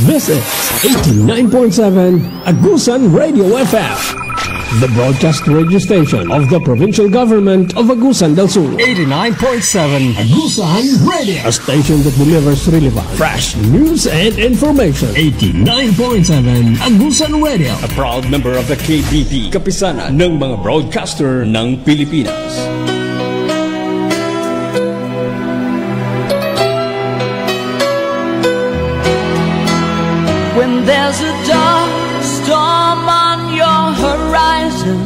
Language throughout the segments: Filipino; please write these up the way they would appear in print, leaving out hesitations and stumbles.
This is 89.7 Agusan Radio FM, the broadcast radio station of the provincial government of Agusan del Sur. 89.7 Agusan Radio, a station that delivers relevant, fresh news and information. 89.7 Agusan Radio, a proud member of the KBP, kapisanan ng mga broadcaster ng Pilipinas. When there's a dark storm on your horizon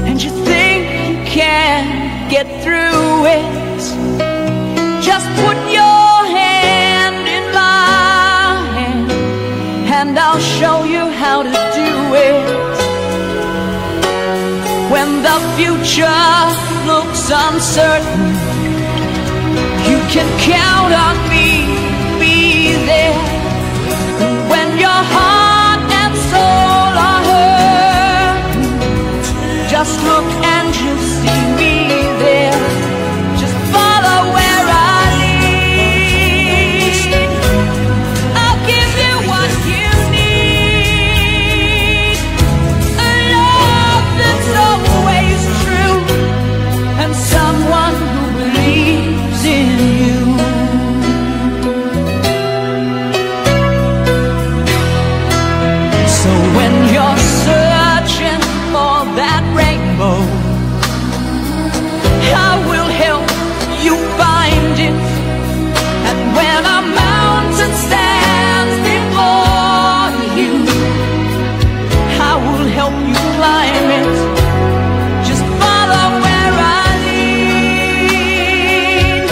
and you think you can't get through it, just put your hand in my hand and I'll show you how to do it. When the future looks uncertain, you can count on me, be there. When your heart and soul are hurt, just look and you'll see me there. Just follow where I lead. I'll give you what you need, a love that's always true, and someone who believes in you. When you're searching for that rainbow, I will help you find it. And when a mountain stands before you, I will help you climb it. Just follow where I lead.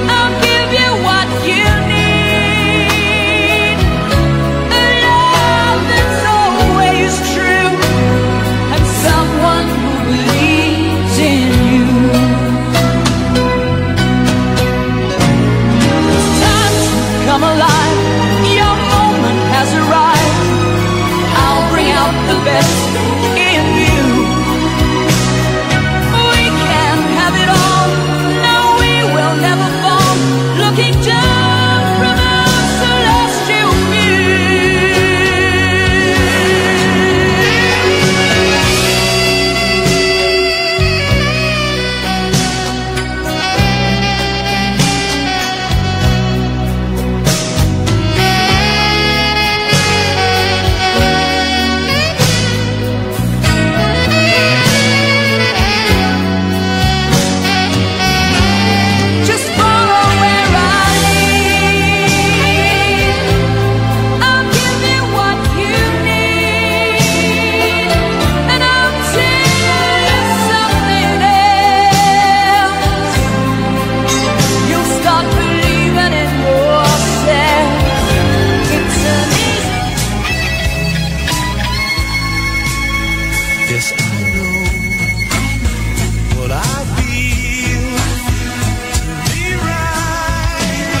I'll give you what you need, a love that's always true, and someone who believes in you. It's time to come alive. Your moment has arrived. I'll bring out the best in you. We can have it all. No, we will never fall. Looking down from our celestial view. Just follow where I lead. I'll give you what you need, and I'll tell you something else. You'll start believing in yourself. It's an easy. Yes, I know what I feel to be right.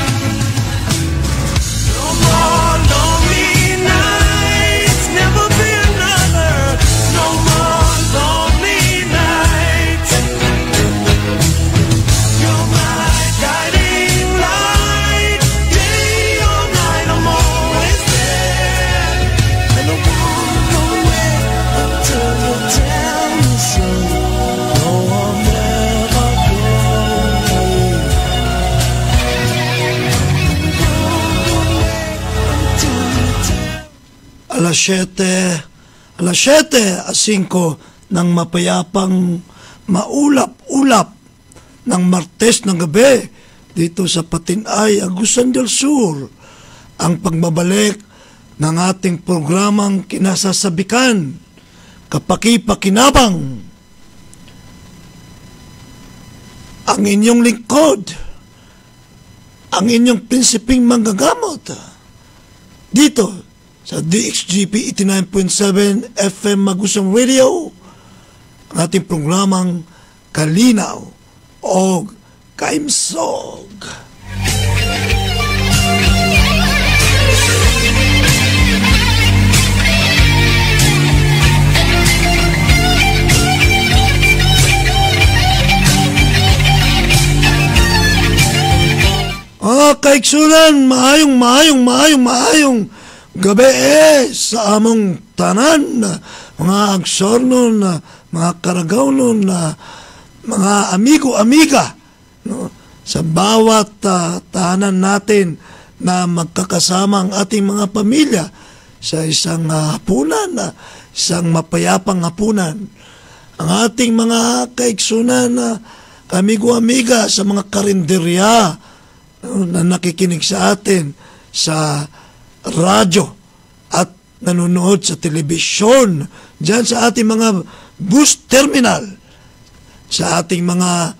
No more lonely nights, never be another. No more lonely nights. You're my guiding light, day or night. I'm always there, and I won't go away until you tell me so. No, I'll never go away. Until you tell. Alas 7:05 ng mapayapang maulap-ulap ng Martes ng gabi dito sa Patinay, Agusan del Sur, ang pagbabalik ng ating programang kinasasabikan, kapaki-pakinabang, ang inyong lingkod, ang inyong prinsiping manggagamot, dito sa DXGP 89.7 FM Agusan Radio, ang ating programang Kalinaw o Kaimsog. Kay Kaiksunan, maayong gabi sa among tanan, mga agsornon, mga karagawnon, mga amigo-amiga, no? Sa bawat tahanan natin na magkakasama ang ating mga pamilya sa isang hapunan, isang mapayapang hapunan. Ang ating mga kaiksunan, amigo-amiga sa mga karinderya na nakikinig sa atin sa radyo at nanonood sa telebisyon, dyan sa ating mga bus terminal, sa ating mga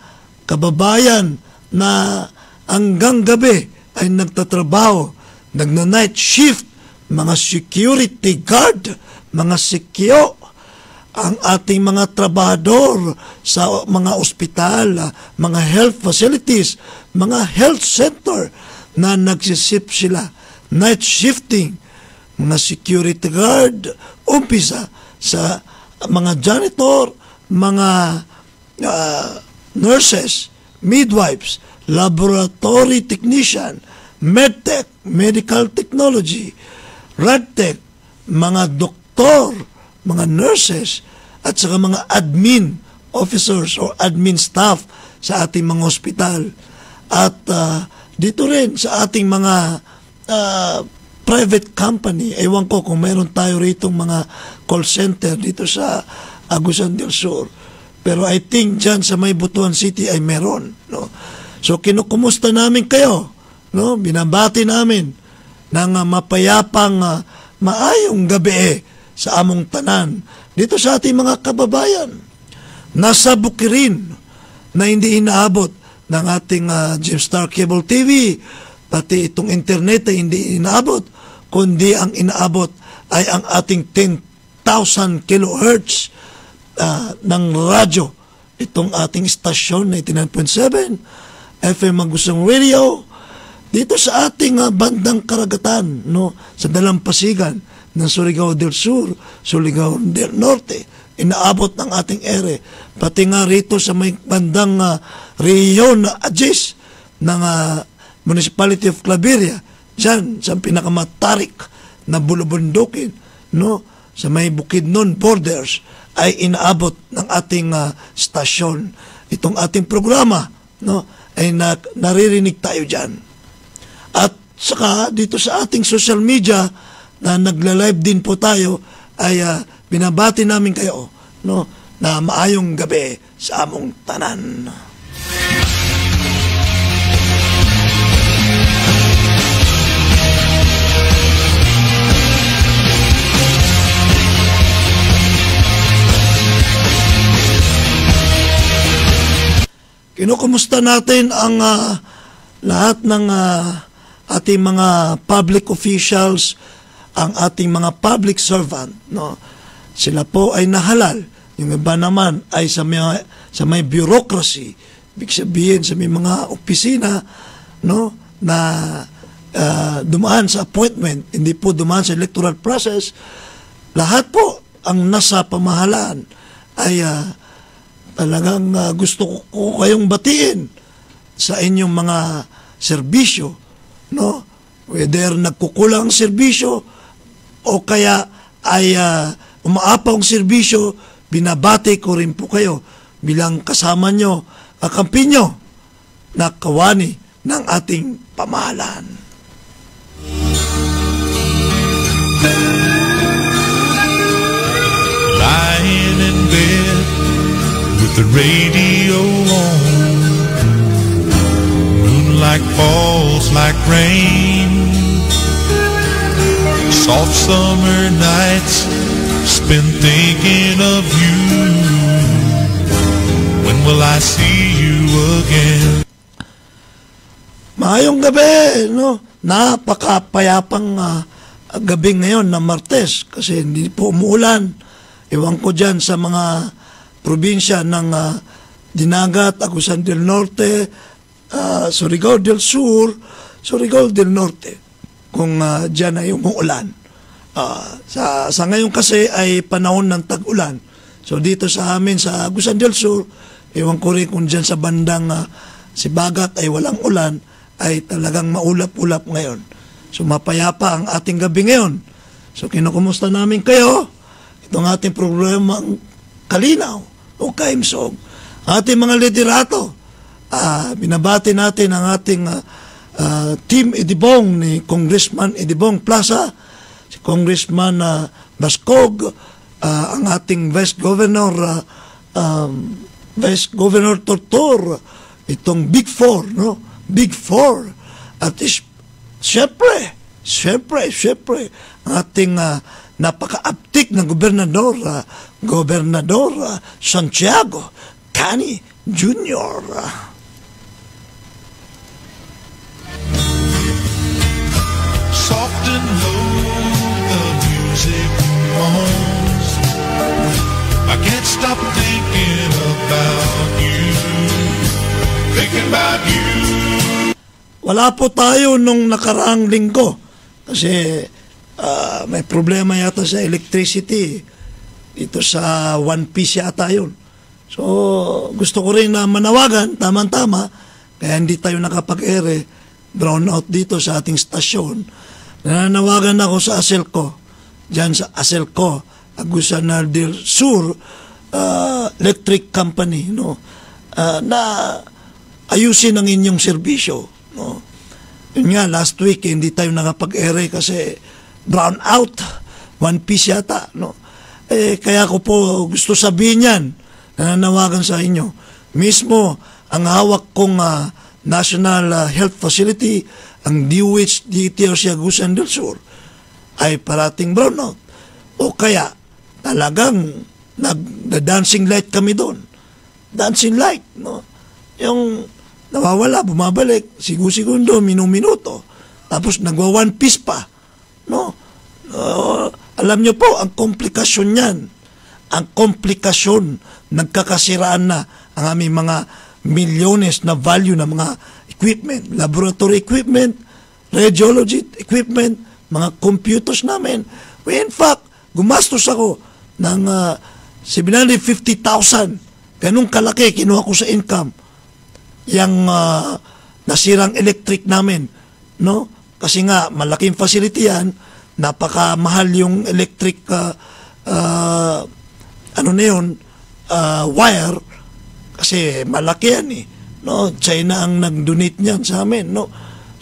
kababayan na hanggang gabi ay nagtatrabaho, nagna-night shift, mga security guard, mga sikyo, ang ating mga trabahador sa mga ospital, mga health facilities, mga health center na nagsisip sila, night shifting, mga security guard, umpisa sa mga janitor, mga nurses, midwives, laboratory technician, medtech, medical technology, radtech, mga doktor, mga nurses, at saka mga admin officers or admin staff sa ating mga ospital. At dito rin sa ating mga private company, ewan ko kung meron tayo rito mga call center dito sa Agusan del Sur. Pero I think dyan sa may Butuan City ay meron. No? So kinukumusta namin kayo. No? Binabati namin ng mapayapang maayong gabi sa among tanan. Dito sa ating mga kababayan. Nasa Bukirin na hindi inaabot ng ating Gemstar Cable TV. Pati itong internet ay hindi inaabot. Kundi ang inaabot ay ang ating 10,000 kilohertz ng radyo, itong ating istasyon 99.7 FM Agusang Radio dito sa ating bandang karagatan, no, sa dalampasigan ng Surigao del Sur, Surigao del Norte, inaabot ng ating ere, pati nga rito sa may bandang rehiyon na Agis ng Municipality of Claveria, dyan sa pinakamatarik na bulubundukin, no, sa may Bukidnon borders, ay inaabot ng ating stasyon. Itong ating programa, no, ay naririnig tayo dyan. At saka dito sa ating social media na nagla-live din po tayo, ay binabati namin kayo, no, na maayong gabi sa among tanan. Kinukumusta natin ang lahat ng ating mga public officials, ang ating mga public servant, no? Sila po ay nahalal. Yung iba naman ay sa may bureaucracy, ibig sabihin sa may mga opisina, no, na dumaan sa appointment, hindi po dumaan sa electoral process. Lahat po ang nasa pamahalaan ay talagang gusto ko kayong batiin sa inyong mga serbisyo, no? Whether nagkukulang ang serbisyo o kaya ay umaapaw ang serbisyo, binabati ko rin po kayo bilang kasama nyo, kakampi nyo na kawani ng ating pamahalaan. Lying in bed with the radio on, moonlight falls like rain, soft summer nights spent thinking of you. When will I see you again? Maayong gabi, no? Napakapayapang gabi ngayon na Martes kasi hindi po umuulan. Ewan ko dyan sa mga probinsya ng Dinagat, Agusan del Norte, Surigao del Sur, Surigao del Norte, kung dyan ay umuulan. Sa ngayon kasi ay panahon ng tag-ulan. So dito sa amin sa Agusan del Sur, ewan ko rin kung dyan sa bandang Sibagat ay walang ulan, ay talagang maulap-ulap ngayon. So mapayapa ang ating gabi ngayon. So kinukumusta namin kayo. Itong ating programang Kalinaw o Kaimsog. Ating mga liderato. Binabati natin ang ating Team Idibong ni Congressman Idibong Plaza, si Congressman Bascog, ang ating Vice Governor Tortor, itong Big Four, no? Big Four. At syempre, ang ating napaka-aptik na Gobernador Santiago Cani Jr. Soft and low, the music moans. I can't stop thinking about you, thinking about you. Wala po tayo nung nakaraang linggo kasi may problema yata sa electricity dito sa One Piece yata yun. So gusto ko rin na manawagan tama-tama kaya hindi tayo nakapag-ere brownout dito sa ating stasyon. Nananawagan ako sa ASELCO, dyan sa ASELCO, Agusan del Sur Electric Company, no? Na ayusin ang inyong serbisyo, no? Yun nga, last week hindi tayo nakapag-ere kasi brown out, One Piece yata, no? Kaya ko po gusto sabihin yan, nananawagan sa inyo. Mismo ang hawak kong National Health Facility, ang DOH-DTRC Agusan del Sur, ay parating brownout. O kaya, talagang nag-dancing light kami doon. Dancing light, no? Yung nawawala, bumabalik, segundo, minuto. Tapos nagwa-one piece pa, no? Alam nyo po, ang komplikasyon yan. Ang komplikasyon, nagkakasiraan na ang aming mga milyones na value ng mga equipment, laboratory equipment, radiology equipment, mga computers namin. In fact, gumastos ako ng 750,000. Ganun kalaki, kinuha ko sa income. Yung nasirang electric namin. No? Kasi nga, malaking facility yan. Napakamahal yung electric wire. Kasi malaki yan eh. No? China ang nag-donate niyan sa amin. No?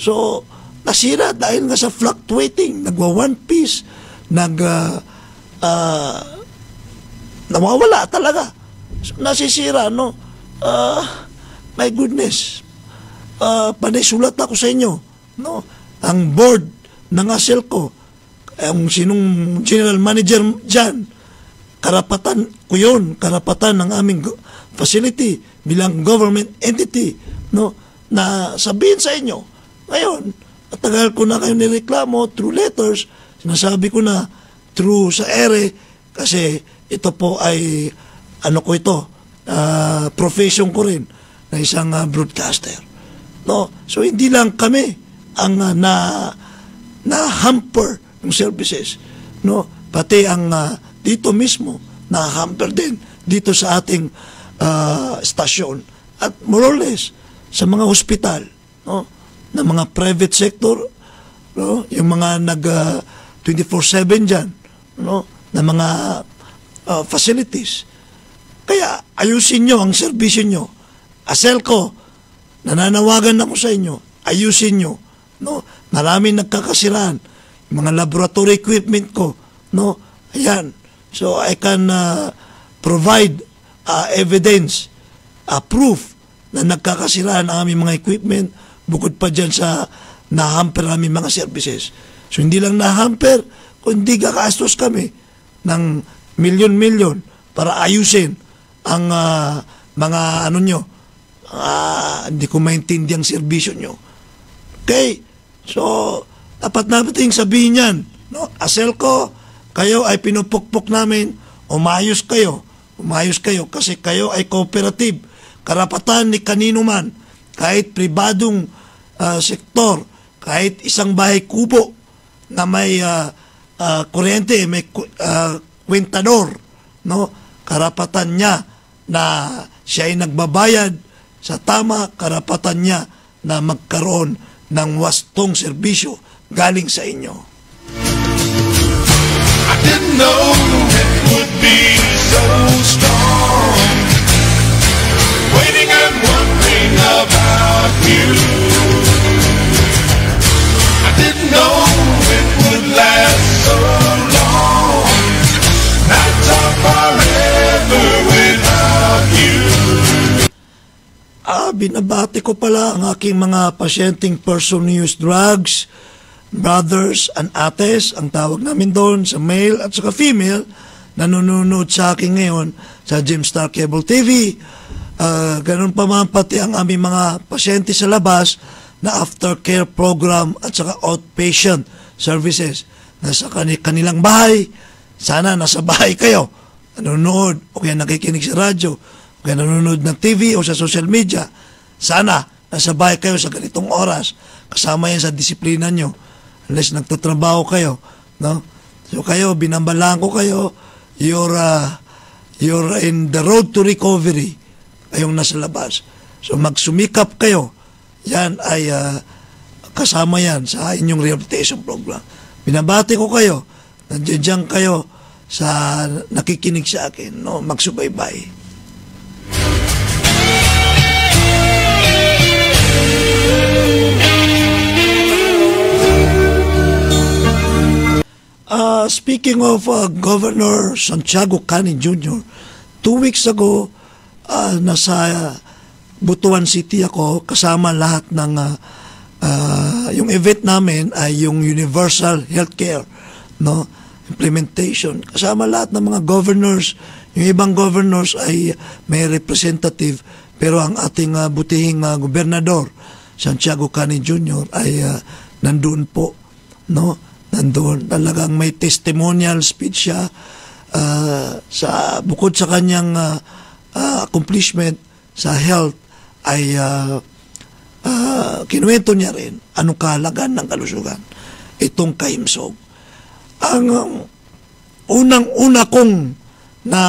So, nasira dahil nga sa fluctuating. Nagwa-one piece. Nawawala talaga. So, nasisira, no? My goodness. Panisulat ako sa inyo. No? Ang board ng ASELCO, ang sinong general manager dyan, karapatan ko yun, karapatan ng aming facility bilang government entity, no, na sabihin sa inyo. Ngayon, tagal ko na kayo nireklamo through letters, sinasabi ko na through sa ere, kasi ito po ay profession ko rin na isang broadcaster. No? So hindi lang kami ang na-hamper ng services, no? Pati ang dito mismo na-hamper din dito sa ating stasyon at more or less sa mga hospital, no? Na mga private sector, no? Yung mga 24/7 dyan, no? Na mga facilities. Kaya ayusin nyo ang serbisyo nyo. ASELCO, nananawagan ako sa inyo, ayusin nyo. No? Maraming nagkakasiraan. Yung mga laboratory equipment ko, no? Ayan. So I can provide evidence, proof na nagkakasiraan ang aming mga equipment bukod pa dyan sa nahamper aming mga services. So hindi lang nahamper, kundi kakastos kami ng milyon-milyon para ayusin ang mga hindi ko maintindihan ang serbisyo nyo. Okay? So, dapat natin sabihin yan. No? ASELCO, kayo ay pinupukpok namin, umayos kayo kasi kayo ay cooperative. Karapatan ni kanino man, kahit pribadong sektor, kahit isang bahay kubo na may kuryente, may kwentador, no? Karapatan niya na siya ay nagbabayad sa tama, karapatan niya na magkaroon ng wastong serbisyo galing sa inyo. I didn't know it would be so strong. Waiting and wondering about you. I didn't know it would last so long. Nights are forever without you. Binabati ko pala ang aking mga pasyenteng person who use drugs, brothers and ates, ang tawag namin doon sa male at saka female, nanonood sa akin ngayon sa Gemstar Cable TV. Ganun pa man pati ang aming mga pasyente sa labas na aftercare program at saka outpatient services. Nasa kanilang bahay, sana nasa bahay kayo, nanonood o kaya nakikinig sa radyo, o kaya nanonood ng TV o sa social media. Sana nasa bahay kayo sa ganitong oras, kasama yan sa disiplina nyo, unless nagtatrabaho kayo, no? So kayo, binambalaan ko kayo, you're in the road to recovery, kayong nasa labas. So magsumikap kayo, yan ay kasama yan sa inyong rehabilitation program. Binabati ko kayo, nandiyan kayo sa nakikinig sa akin, no? Magsubaybay. Speaking of Governor Santiago Cani Jr., 2 weeks ago, nasa Butuan City ako, kasama lahat ng yung event namin ay yung Universal Healthcare, no, implementation. Kasama lahat ng mga governors. Yung ibang governors ay may representative, pero ang ating butihing gobernador Santiago Cani Jr. ay nandun po, no? Nandun, talagang may testimonial speech siya sa bukod sa kanyang accomplishment sa health ay kinuwento niya rin anong kahalagan ng kalusugan itong kaimsog. Ang unang-una kong na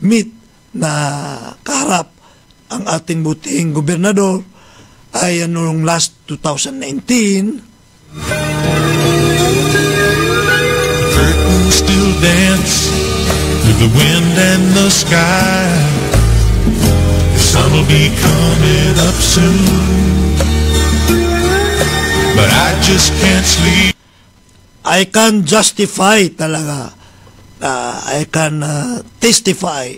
meet na kaharap ang ating butihing gobernador ay noong last 2019. Curtains still dance through the wind and the sky. The sun will be coming up soon, but I just can't sleep. I can justify talaga. I can testify.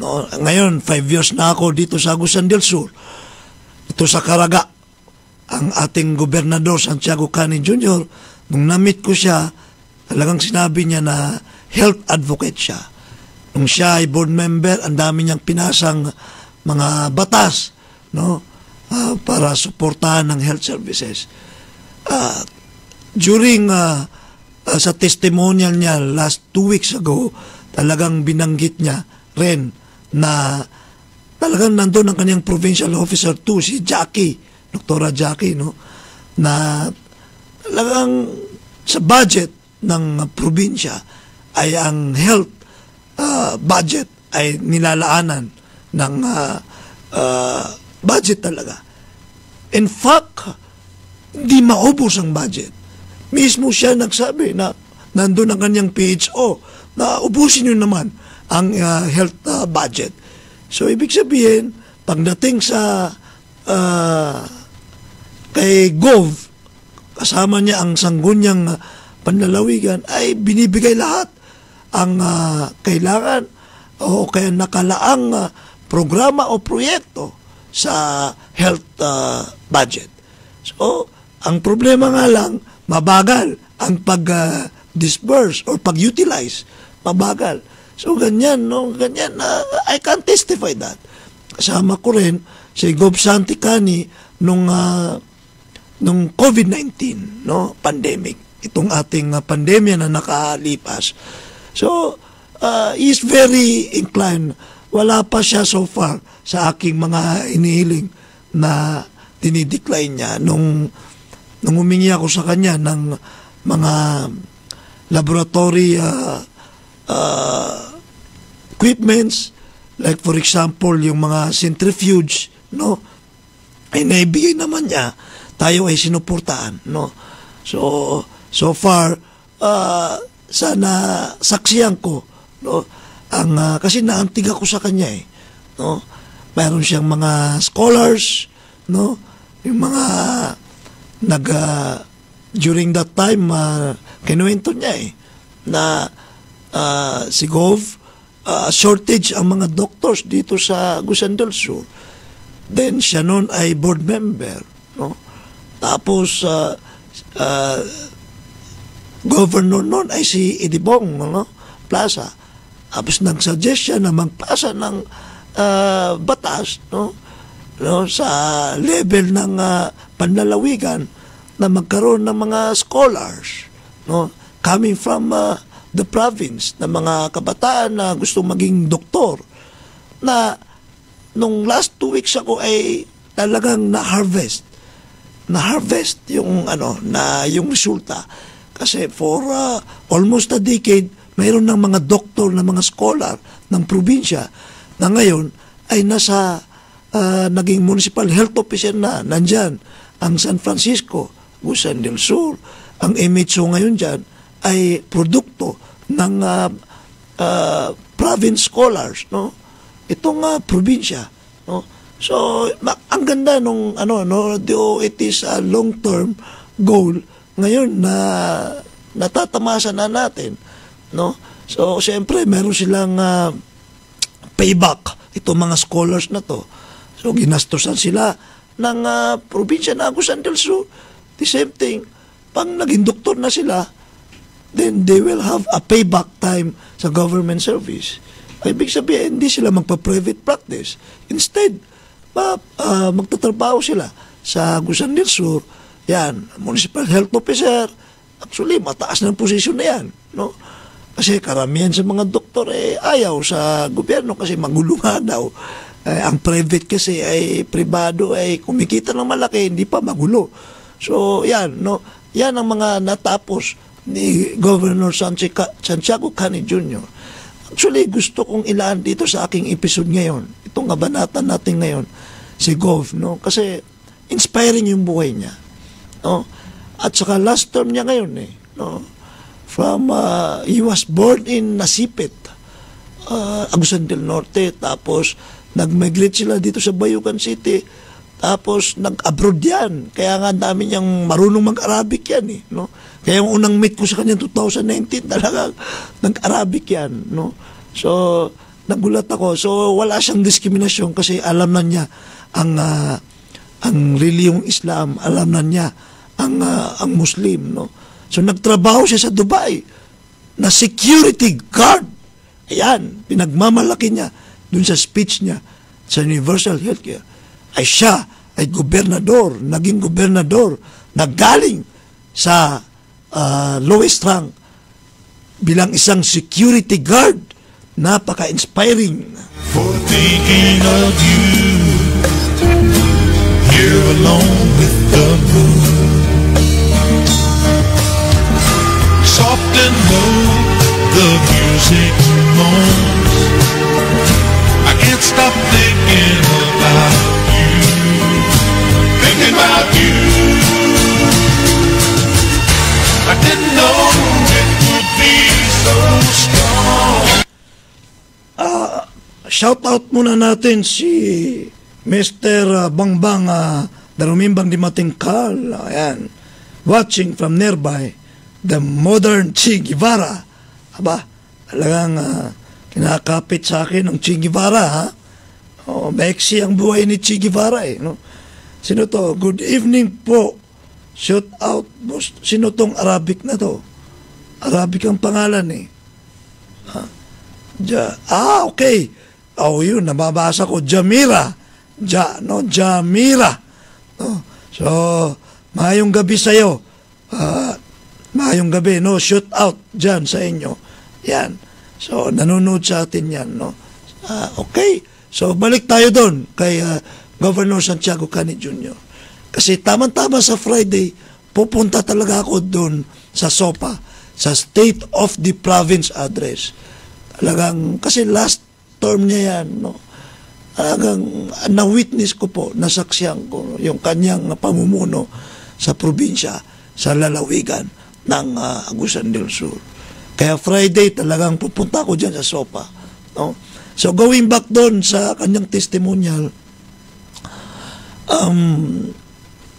No? Ngayon, 5 years na ako dito sa Agusan del Sur. Ito sa Caraga. Ang ating gobernador Santiago Cani Jr., nung na-meet ko siya, talagang sinabi niya na health advocate siya. Nung siya ay board member, ang dami niyang pinasang mga batas, no, para suportahan ng health services. During sa testimonial niya last 2 weeks ago, talagang binanggit niya rin na talagang nandun ang kanyang provincial officer 2, si Jackie, Dr. Jackie, no, na talagang sa budget ng probinsya ay ang health budget ay nilalaanan ng budget talaga. In fact, hindi maubos ang budget. Mismo siya nagsabi na nandun ang kanyang PHO na ubusin nyo naman ang health budget. So, ibig sabihin, pagdating sa kay Gov, kasama niya ang sangguniang panlalawigan, ay binibigay lahat ang kailangan o kaya nakalaang programa o proyekto sa health budget. So, ang problema nga lang, mabagal ang pag-disperse or pag-utilize. Mabagal. So, ganyan, no? Ganyan, I can testify that. Kasama ko rin si Gov. Santi Cani nung COVID-19, no, pandemic, itong ating pandemya na nakalipas. So, he's very inclined. Wala pa siya so far sa aking mga inihiling na dinidecline niya nung humingi ako sa kanya ng mga laboratory equipments, like for example, yung mga centrifuge, no, ay naibigay naman niya. tayo ay sinuportahan, no? So far, sana saksiyan ko, no? Kasi naantig ako sa kanya, no? Mayroon siyang mga scholars, no? Yung mga during that time, kinuwento niya, na si Gov, shortage ang mga doctors dito sa Agusan del Sur. Then siya noon ay board member, no? Tapos governor noon ay si Idibong, no? Plaza. Tapos nag-suggest siya na magpasa ng batas, no? Sa level ng panlalawigan na magkaroon ng mga scholars, no? Coming from the province, na mga kabataan na gusto maging doktor, na nung last 2 weeks ako ay talagang na-harvest yung yung resulta. Kasi for almost a decade, mayroon ng mga doktor, na mga scholar ng probinsya na ngayon ay nasa naging municipal health officer na. Nandyan ang San Francisco, Agusan del Sur. Ang MHO ngayon dyan ay produkto ng province scholars, no? Itong probinsya, no? So ang ganda nung it is a long-term goal ngayon na natatamasa na natin, no? So siyempre meron silang payback itong mga scholars na to. So ginastosan sila ng probinsya na Agusan del Sur. The same thing, pag naging doktor na sila, then they will have a payback time sa government service. Ibig sabihin, hindi sila magpa-private practice. Instead, magtatrabaho sila sa Agusan del Sur. Yan, municipal health officer. Actually, mataas ng posisyon na yan, no? Kasi karamihan sa mga doktor ayaw sa gobyerno kasi magulo nga daw. Ang private kasi ay pribado ay kumikita ng malaki, hindi pa magulo. So, yan, no? Yan ang mga natapos ni Governor Santiago Cani Jr. Actually, gusto kong ilaan dito sa aking episode ngayon, itong kabanatan natin ngayon, si Gov, no? Kasi inspiring yung buhay niya, no? At saka last term niya ngayon, no? He was born in Nasipit, Agusan del Norte, tapos nag-migrate sila dito sa Bayugan City, tapos nag-abroad yan. Kaya nga dami niyang marunong mag-Arabic yan, no? Kaya yung unang meet ko sa kanya 2019, talagang nag-Arabic yan, no? So, nagulat ako. So, wala siyang diskriminasyon kasi alam na niya ang reliyong Islam, alam na niya ang Muslim, no? So, nagtrabaho siya sa Dubai na security guard. Ayan, pinagmamalaki niya dun sa speech niya sa Universal Healthcare. Ay siya ay gobernador, naging gobernador na galing sa lowest rank bilang isang security guard. Napaka-inspiring. For thinking of you, here alone with the moon, soft and low, the music moans. I can't stop thinking about you, thinking about you. I didn't know it would be so strong. Shout out muna natin si Mr. Bangbang Darumimbang Dimating Carl. Ayan, watching from nearby, the modern Che Guevara. Aba, talagang kinakapit sa akin ng Che Guevara, ha? Maiksi ang buhay ni Che Guevara, no? Sino to? Good evening po. Shout out. Sino tong Arabic na to? Arabic ang pangalan, okay. Yun, nababasa ko. Jamira. Jamira. So, mayong gabi sa'yo. Mayong gabi, no? Shout out dyan sa inyo. Yan. So, nanonood sa atin yan, no? Okay. So, balik tayo doon kay Governor Santiago Cani Jr. Kasi tama-tama sa Friday, pupunta talaga ako doon sa SOPA, sa State of the Province Address. Talagang, kasi last term niya yan, no? Talagang na-witness ko po, nasaksiyan ko yung kanyang pamumuno sa probinsya, sa lalawigan ng Agusan del Sur. Kaya Friday talagang pupunta ako dyan sa SOPA. No? So going back doon sa kanyang testimonial,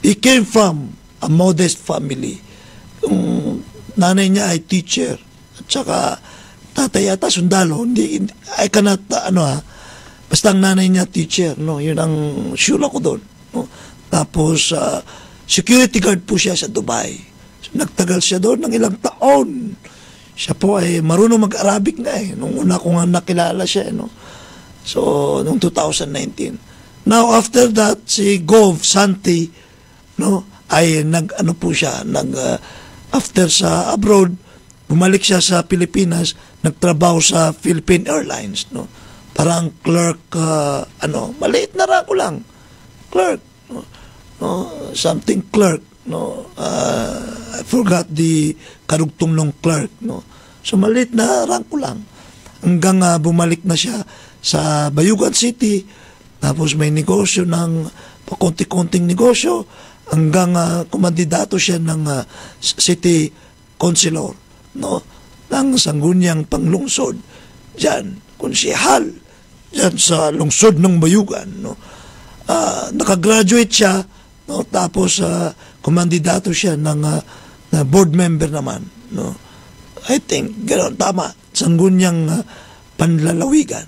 he came from a modest family. Yung nanay niya ay teacher at saka tatay yata sundalo. I cannot, basta ang nanay niya teacher, no? Yun ang sure ako doon. No? Tapos, security guard po siya sa Dubai. So, nagtagal siya doon ng ilang taon. Siya po ay marunong mag-Arabic na nung una ko nga nakilala siya, no? So, noong 2019. Now, after that, si Gov Santi, no, ay after sa abroad, bumalik siya sa Pilipinas, nagtrabaho sa Philippine Airlines, no? Parang clerk, maliit na rango lang. Clerk, no? Something clerk, no? I forgot the karugtong ng clerk, no? So, maliit na rango lang. Hanggang bumalik na siya sa Bayugan City, tapos may negosyo ng pakonti-konting negosyo, hanggang kumandidato siya ng city councilor, no, ng Sangguniang Panglungsod diyan, konsehal diyan sa lungsod ng Bayugan, no. Nakagraduate siya, no, tapos kumandidato siya ng board member naman, no. I think ganoon, tama, Sangguniang Panlalawigan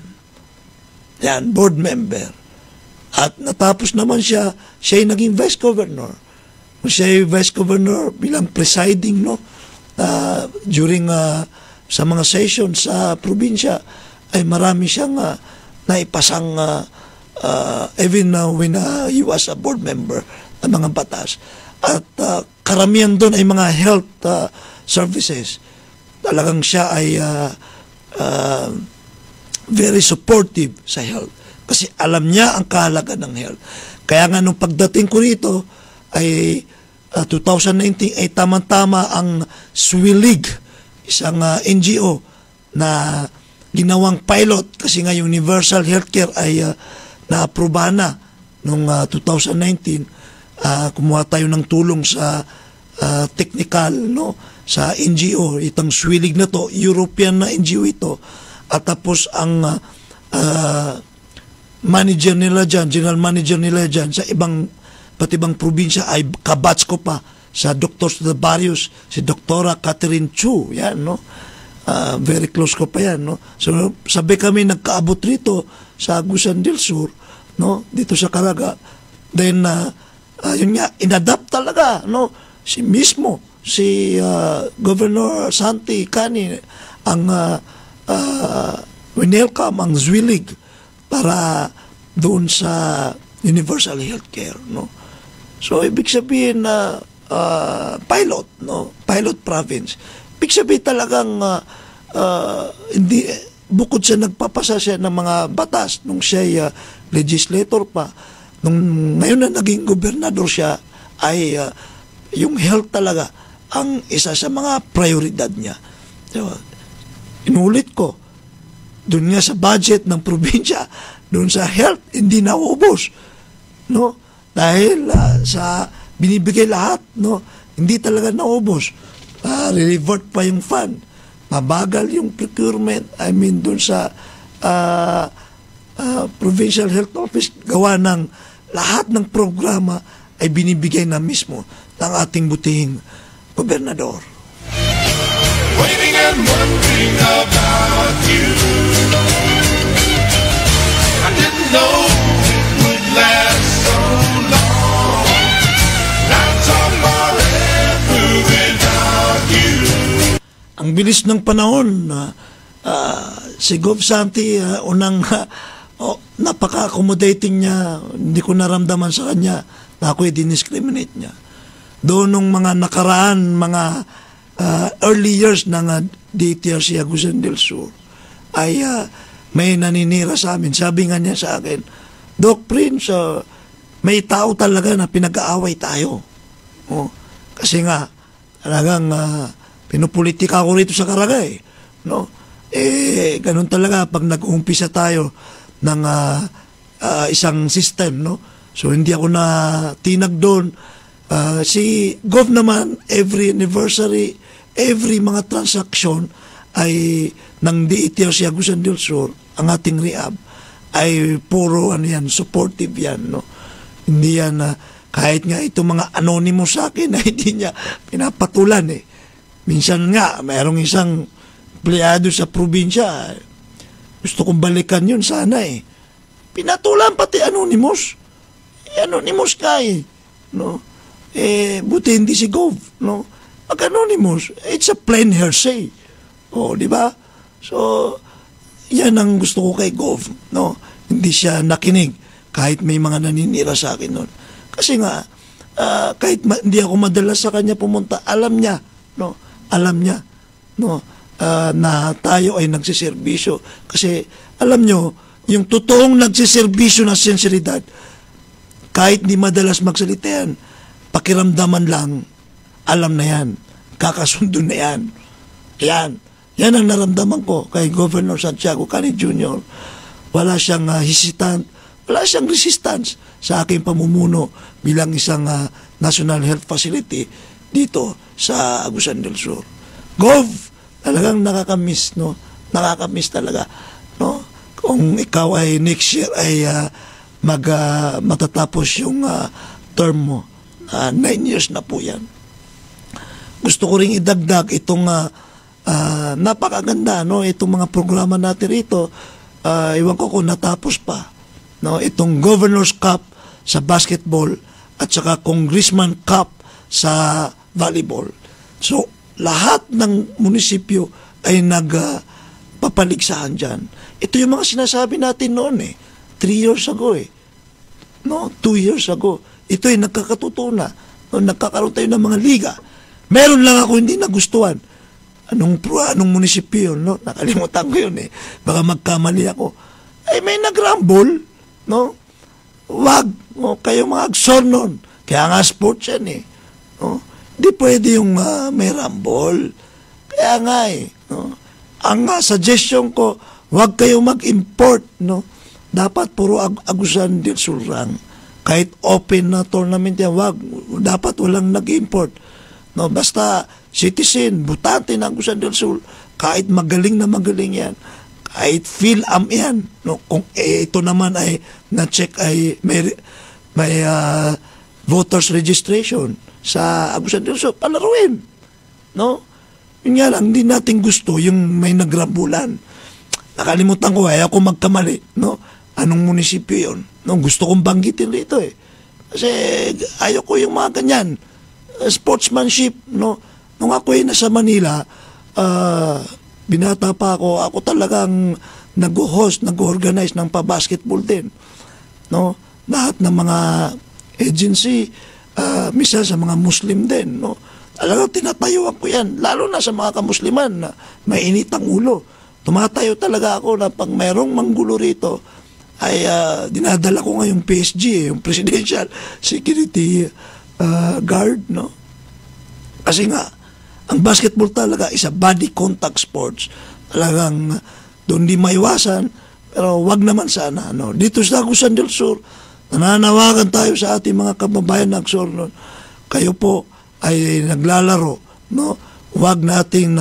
yan, board member. At natapos naman siya ay naging vice governor. Siya ay vice governor bilang presiding, no, during sa mga session sa probinsya ay marami siyang naipasang even when he was a board member ng mga batas. At karamihan doon ay mga health services. Talagang siya ay very supportive sa health. Kasi alam niya ang kahalagan ng health. Kaya nga nung pagdating ko rito ay 2019 ay tamang-tama ang SWILIG, isang NGO na ginawang pilot kasi nga universal healthcare ay na-aprobahan na nung 2019. Kumuha tayo ng tulong sa technical, no, sa NGO, itong SWILIG na to, European na NGO ito. At tapos ang manager nila dyan, general manager nila dyan sa pati ibang probinsya ay kabatch ko pa sa Dr. Barrios, si Dr. Catherine Chu, yan, no? Very close ko pa yan, no? So, sabi kami nagkaabot rito sa Agusan del Sur, no? Dito sa Caraga. Then, yun nga, inadapt talaga, no? Si Governor Santi Cani, ang winelcome ang SWILIG para doon sa universal healthcare, no. So ibig sabihin na pilot, no, pilot province. Ibig sabihin talagang hindi, bukod sa nagpapasa siya ng mga batas nung siya legislator pa, nung ngayon na naging gobernador siya ay yung health talaga ang isa sa mga prioridad niya. So, inulit ko, doon nga sa budget ng probinsya, doon sa health, hindi nauubos, no? Dahil sa binibigay lahat, no? Hindi talaga nauubos. Re-revert pa yung fund. Mabagal yung procurement. I mean, doon sa Provincial Health Office, gawa ng lahat ng programa ay binibigay na mismo ng ating butihing gobernador. Waiting and wondering about you. I didn't know it would last so long. That's all forever without you. Ang bilis ng panahon, si Gov Santi, napaka-accommodating niya. Hindi ko naramdaman sa kanya na ako'y diniscriminate niya. Doon nung mga nakaraan, mga early years ng DTRC Agusan del Sur, ay may naninira sa amin. Sabi nga niya sa akin, Doc Prince, may tao talaga na pinag-aaway tayo. Kasi nga, talagang pinupolitika ko rito sa Caragay. No? Ganun talaga pag nag-uumpisa tayo ng isang system. No? So, hindi ako na tinag doon. Si Gov naman, every anniversary, every mga transaction ay ng DITO si Agusan del Sur, ang ating RIAB, ay puro supportive yan, no? Hindi yan kahit nga itong mga anonymous sa akin na hindi niya pinapatulan eh. Minsan nga, mayroong isang empleyado sa probinsya, gusto kong balikan yun sana eh. Pinatulan pati anonymous. Anonymous ka eh. No? Buti hindi si Gov. No? Pag anonymous, it's a plain hearsay. Di ba? So, yan ang gusto ko kay Gov. No? Hindi siya nakinig kahit may mga naninira sa akin nun. Kasi nga, kahit hindi ako madalas sa kanya pumunta, alam niya, no? Alam niya, no? Na tayo ay nagsiservisyo. Kasi, alam nyo, yung totoong nagsiservisyo na sinseridad, kahit di madalas magsalita yan, pakiramdaman lang, alam na yan, kakasundo na yan. Yan ang naramdaman ko kay Governor Santiago Canny Jr. Wala siyang hesitant, wala siyang resistance sa aking pamumuno bilang isang National Health Facility dito sa Agusan del Sur. Gov, talagang nakakamiss, no? Nakakamiss talaga, no? Kung ikaw ay next year ay matatapos yung term mo, 9 years na po yan. Gusto ko ring idagdag itong napakaganda, no? Itong mga programa natin rito, iwan ko kung natapos pa, no? Itong Governor's Cup sa basketball at saka Congressman Cup sa volleyball. So, lahat ng munisipyo ay nagpapaligsahan dyan. Ito yung mga sinasabi natin noon 3 years ago no, 2 years ago. Ito ay nagkakatotoo na. No, nagkakaroon tayo ng mga liga. Meron lang ako hindi nagustuhan. Anong munisipyo yun, no? Nakalimutan ko yun Baka magkamali ako. Ay may nagrambol, no? Wag, no? Kayo mga agsornon. Kaya nga sports yan no? Di pwede yung may rambol. Kaya nga no? Ang suggestion ko, wag kayo mag-import, no? Dapat puro Agusan del Sur lang. Kahit open na tournament yan, wag. Dapat walang nag-import. No, basta citizen, butante ng Agusan del Sur, kahit magaling na magaling yan, kahit PhilAm yan, no, kung ito naman ay na-check ay may voters registration sa Agusan del Sur, palaruin. No? Yun nga lang, hindi natin gusto yung may nagrambulan. Nakalimutan ko, ayaw ko magkamali. No? Anong munisipyo yun? No? Gusto kong banggitin rito Kasi ayaw ko yung mga ganyan. Sportsmanship, no? Nung ako ay nasa Manila, binata pa ako talagang nag-host, nag-organize ng pa-basketball din. No? Lahat ng mga agency, misa sa mga Muslim din, no? Talagang tinatayuan ko yan, lalo na sa mga kamusliman na mainit ang ulo. Tumatayo talaga ako na pag mayroong manggulo rito, ay dinadala ko nga yung PSG, yung Presidential Security Guard, no? Kasi nga, ang basketball talaga is a body contact sports. Talagang doon di maiwasan, pero wag naman sana, no? Dito sa Agusan del Sur, nananawagan tayo sa ating mga kababayan ng Agsornon. Kayo po ay naglalaro, no? Wag nating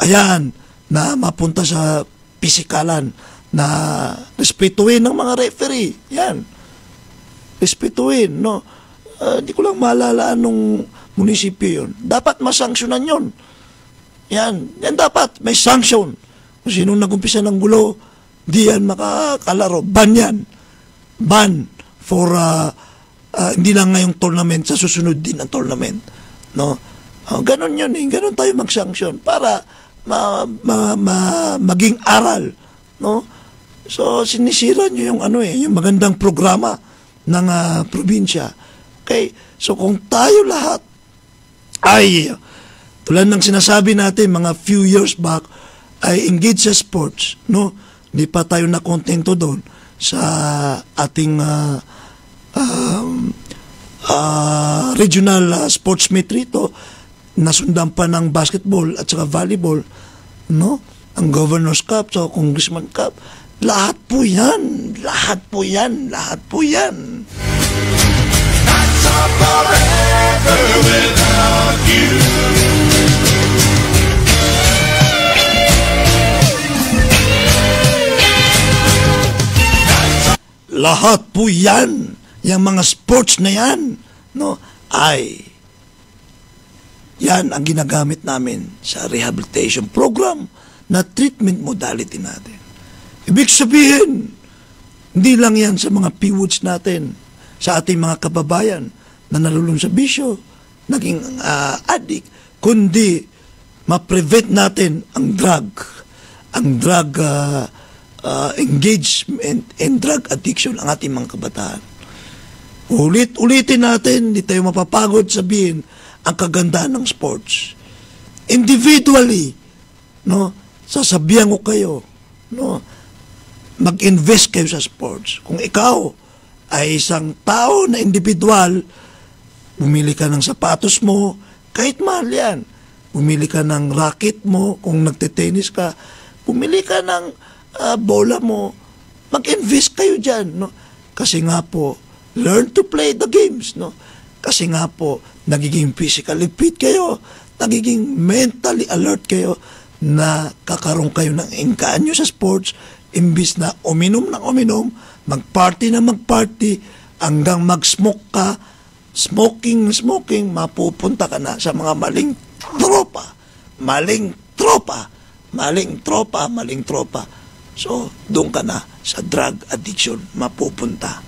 ayan, na mapunta sa pisikalan, na respetuhin ng mga referee. Yan. Respetuhin, no? Di ko lang maalala anong munisipyo yun. Dapat masanksyonan yun. Yan dapat. May sanction. Kung sinong nagumpisa ng gulo, di yan makakalaro. Ban yan. Ban for hindi lang ngayong tournament, sa susunod din ang tournament. No? Ganon yun Ganon tayo mag-sanction para maging aral. No? So, sinisira nyo yung yung magandang programa ng probinsya. Okay? So, kung tayo lahat ay, tulad ng sinasabi natin mga few years back, ay engage sa sports, no? Hindi pa tayo nakontento doon sa ating regional sports meet rito, nasundan pa ng basketball at saka volleyball, no? Ang Governor's Cup, so Congressman Cup, lahat po yan. forever without you. Lahat po yan, yung mga sports na yan, no, ay yan ang ginagamit namin sa rehabilitation program na treatment modality natin. Ibig sabihin, hindi lang yan sa mga PWODs natin, sa ating mga kababayan na nalulung sa bisyo, naging addict, kundi ma-prevent natin ang drug engagement and drug addiction ang ating mga kabataan. Ulitin natin, hindi tayo mapapagod sabihin ang kagandahan ng sports. Individually, no, sasabihan ko kayo, no, mag-invest kayo sa sports. Kung ikaw ay isang tao na individual, bumili ka ng sapatos mo, kahit mahal yan. Bumili ka ng racket mo, kung nagte-tennis ka, bumili ka ng bola mo, mag-invest kayo dyan, no? Kasi nga po, learn to play the games, no? Kasi nga po, nagiging physically fit kayo, nagiging mentally alert kayo, na kakaroon kayo ng engkanyo sa sports, imbis na uminom ng uminom, mag-party na mag-party, hanggang mag-smoke ka, smoking, mapupunta ka na sa mga maling tropa. So, doon ka na sa drug addiction mapupunta.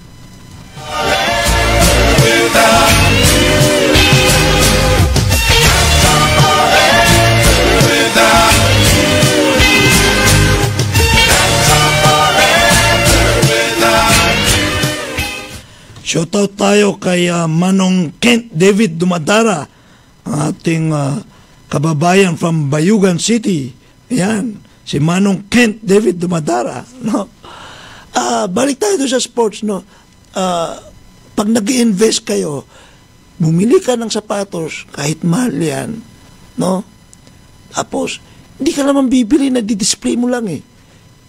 Shoutout tayo kay Manong Kent David Dumadara, ang ating kababayan from Bayugan City. Ayan, si Manong Kent David Dumadara, no? Balik tayo doon sa sports, no? Pag nag-i-invest kayo, bumili ka ng sapatos, kahit mahal yan, no? Tapos, hindi ka naman bibili na di-display mo lang eh.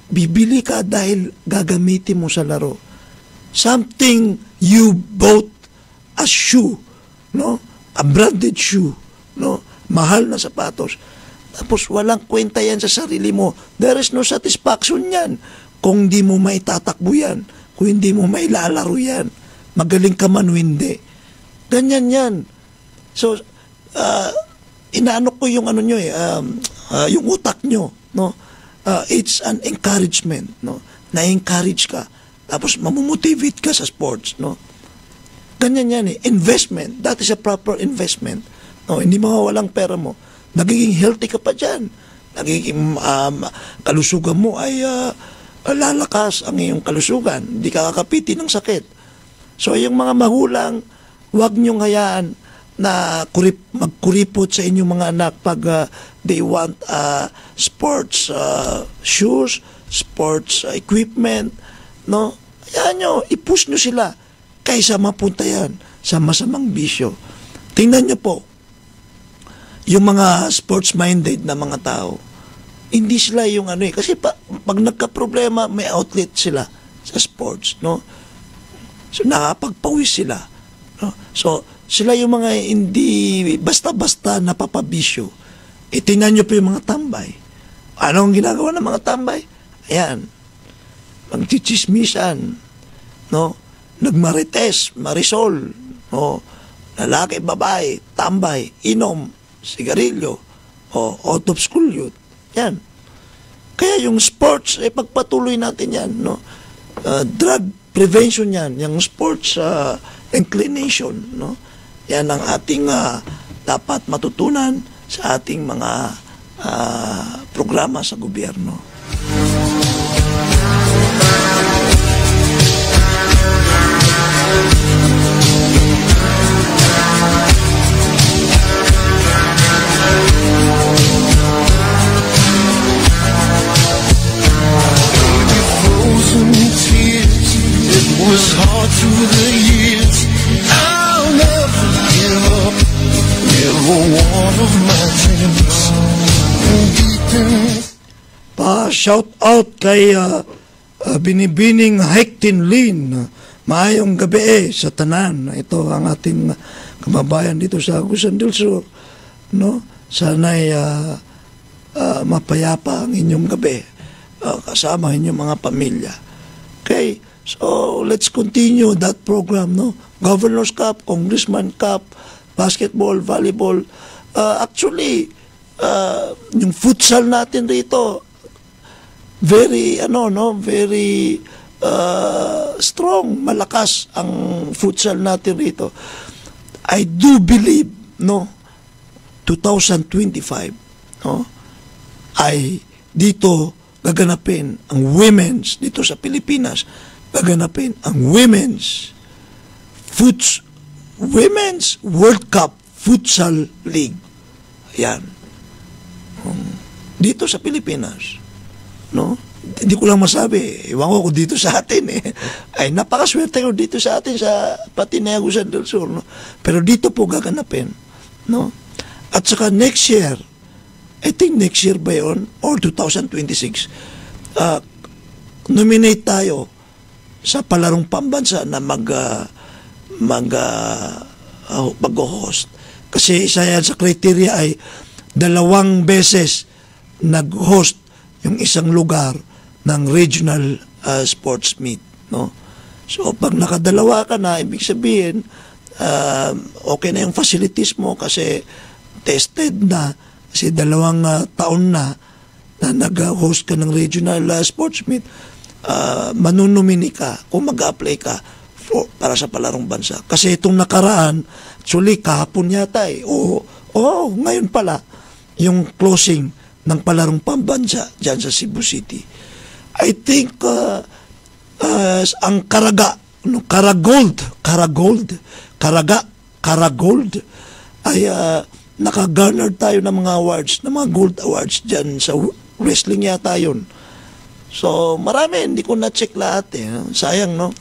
Bibili ka dahil gagamitin mo sa laro. Something you bought a shoe, no? A branded shoe, no? Mahal na sapatos. Tapos walang kwenta yan sa sarili mo. There is no satisfaction yan kung hindi mo maitatakbo yan, kung hindi mo mailalaro yan. Magaling ka man o hindi. Ganyan yan. So, inaano ko yung ano nyo yung utak nyo, no? It's an encouragement, no? Na-encourage ka. Tapos mamumotivate ka sa sports, no? Ganyan yan eh. Investment. That is a proper investment. No, hindi mawawalang pera mo. Nagiging healthy ka pa dyan. Nagiging kalusugan mo ay lalakas ang iyong kalusugan. Hindi ka kakapitin ng sakit. So, yung mga magulang, huwag niyong hayaan na magkuripot sa inyong mga anak pag they want sports shoes, sports equipment, no? Hayaan nyo, i-push nyo sila kaysa mapunta yan sa masamang bisyo. Tingnan nyo po, yung mga sports-minded na mga tao, hindi sila yung ano eh. Kasi pag nagka-problema, may outlet sila sa sports, no? So, nakapagpawis sila. No? So, sila yung mga hindi basta-basta napapabisyo. Tingnan nyo po yung mga tambay. Ano ang ginagawa ng mga tambay? Ayan. Magchichismisan, no? Nagmarites, marisol, no? Lalaki, babae, tambay, inom, sigarilyo, o out of school youth. Yan. Kaya yung sports, pagpatuloy natin yan, no? Drug prevention yan, yung sports inclination, no? Yan ang ating dapat matutunan sa ating mga programa sa gobyerno. Was hard through the years. I'll never give up. Never one of my dreams. Pa-shout out kay Binibining Hectin Lin Maayong gabi sa tanan. Ito ang ating kababayan dito sa Agusan del Sur. No? Sana'y mapayapa ang inyong gabi kasama inyong mga pamilya. Okay? So, let's continue that program, no? Governor's Cup, Congressman Cup, basketball, volleyball. Actually, yung futsal natin rito, very strong, malakas ang futsal natin rito. I do believe 2025 ay dito gaganapin ang women's dito sa Pilipinas, gaganapin ang women's World Cup Futsal League. Ayan. Dito sa Pilipinas, no? Hindi ko lang masabi, iwan ko dito sa atin ay napakaswerte ko dito sa atin sa pati na Agusan del Sur, no? Pero dito po gaganapin, no? At saka next year, I think next year ba yun or 2026, nominate tayo sa palarong pambansa na mag-host. Kasi isa yan sa criteria ay 2 beses nag-host yung isang lugar ng regional sports meet, no? So pag nakadalawa ka na, ibig sabihin okay na yung facilities mo kasi tested na, kasi 2 taon na nag-host ka ng regional sports meet. Manunumini ka kung mag-apply ka para sa palarong bansa. Kasi itong nakaraan, actually kahapon yata ngayon pala yung closing ng palarong pambansa dyan sa Cebu City. I think ang Karagold ay naka-garner tayo ng mga awards, ng mga gold awards dyan sa wrestling yata yun. So marami, hindi ko na-check lahat sayang, no?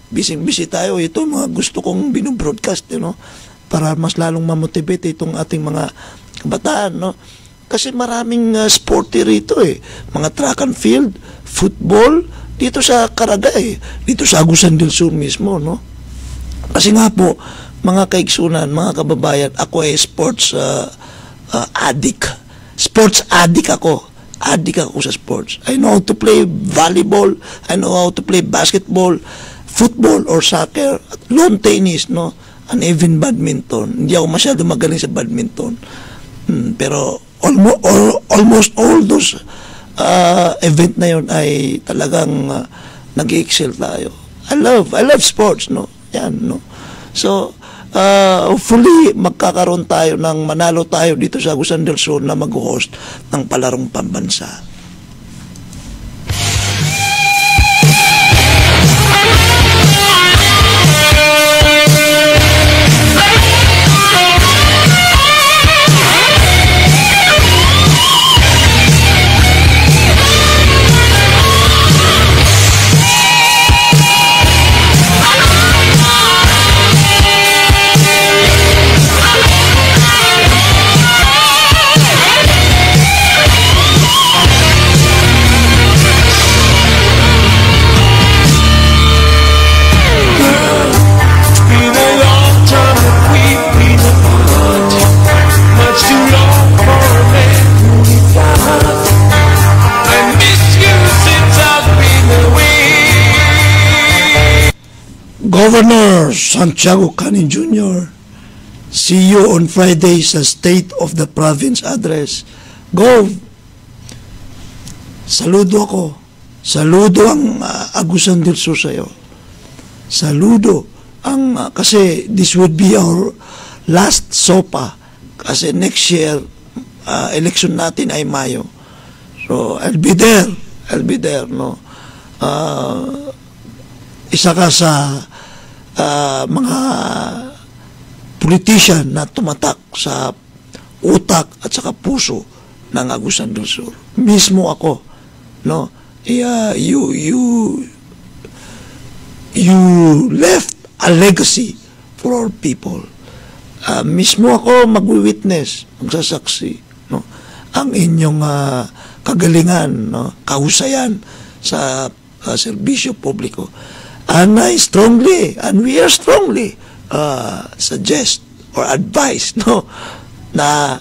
Busy tayo. Ito mga gusto kong binubroadcast, para mas lalong mamotivate itong ating mga kabataan, no? Kasi maraming sporty rito mga track and field, football, dito sa Caraga dito sa Agusan del Sur mismo, no? Kasi nga po, mga kaigsunan, mga kababayan, ako sports addict. Sports addict ako. Addict ako sa sports. I know how to play volleyball, I know how to play basketball, football or soccer, lawn tennis, no? And even badminton. Hindi ako masyado magaling sa badminton. Pero almost all those event na yun ay talagang nag-excel tayo. I love sports, no? Yan, no? So hopefully magkakaroon tayo manalo tayo dito sa Agusan del Sur na mag-host ng palarong pambansa. Governor Santiago Canin Jr., see you on Friday sa State of the Province address. Gov, saludo ako. Saludo ang Agusan del Sur sa'yo. Saludo kasi this would be our last SOPA. Kasi next year, election natin ay Mayo. So, I'll be there, no? Isa ka sa mga politician na tumatak sa utak at saka puso ng Agusan del Sur. Mismo ako, no? You left a legacy for our people. Mismo ako magwi-witness, magsasaksi, no? Ang inyong kagalingan, no? Kahusayan sa serbisyo publiko. And I strongly, and we are strongly suggest or advise, no, na